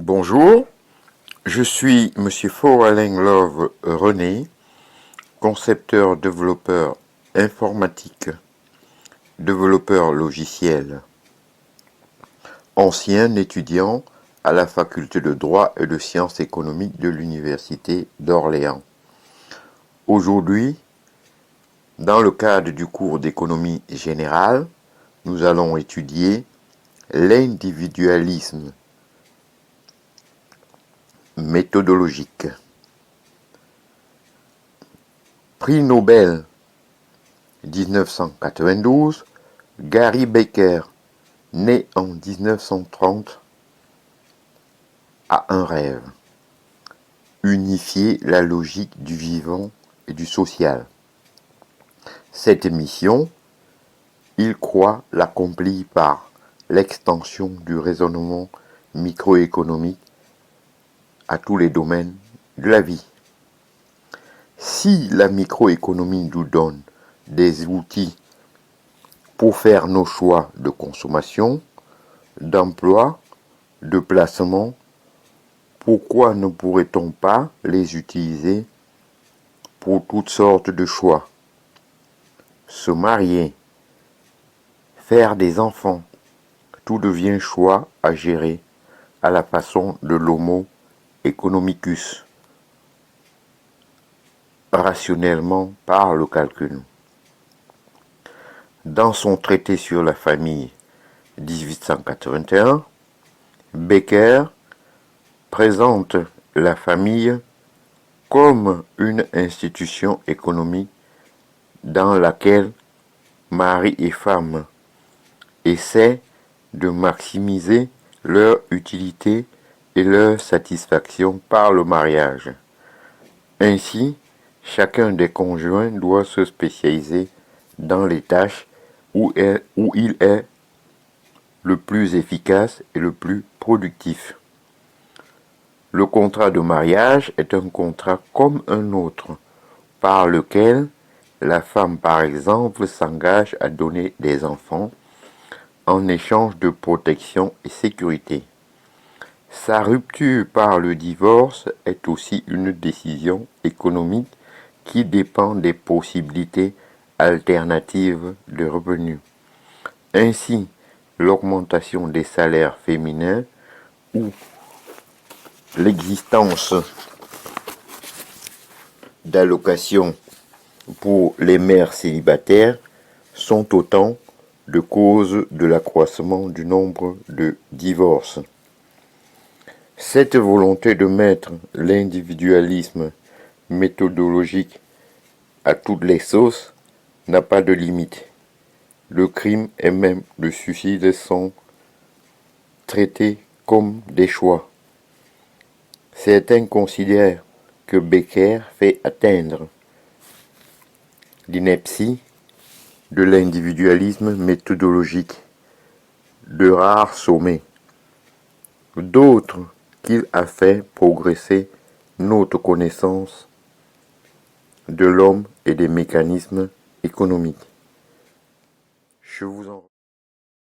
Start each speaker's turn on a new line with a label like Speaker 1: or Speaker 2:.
Speaker 1: Bonjour, je suis Monsieur Foraleng Love René, concepteur, développeur informatique, développeur logiciel, ancien étudiant à la faculté de droit et de sciences économiques de l'Université d'Orléans. Aujourd'hui, dans le cadre du cours d'économie générale, nous allons étudier l'individualisme méthodologique. Prix Nobel 1992, Gary Becker, né en 1930, a un rêve: unifier la logique du vivant et du social. Cette mission, il croit l'accomplir par l'extension du raisonnement microéconomique à tous les domaines de la vie. Si la microéconomie nous donne des outils pour faire nos choix de consommation, d'emploi, de placement, pourquoi ne pourrait-on pas les utiliser pour toutes sortes de choix? Se marier, faire des enfants, tout devient choix à gérer à la façon de l'homo economicus, rationnellement par le calcul. Dans son traité sur la famille 1881, Becker présente la famille comme une institution économique dans laquelle mari et femme essaient de maximiser leur utilité et leur satisfaction par le mariage. Ainsi, chacun des conjoints doit se spécialiser dans les tâches où il est le plus efficace et le plus productif. Le contrat de mariage est un contrat comme un autre, par lequel la femme, par exemple, s'engage à donner des enfants en échange de protection et sécurité. Sa rupture par le divorce est aussi une décision économique qui dépend des possibilités alternatives de revenus. Ainsi, l'augmentation des salaires féminins ou l'existence d'allocations pour les mères célibataires sont autant de causes de l'accroissement du nombre de divorces. Cette volonté de mettre l'individualisme méthodologique à toutes les sauces n'a pas de limite. Le crime et même le suicide sont traités comme des choix. Certains considèrent que Becker fait atteindre l'ineptie de l'individualisme méthodologique de rares sommets. D'autres qu'il a fait progresser notre connaissance de l'homme et des mécanismes économiques. Je vous en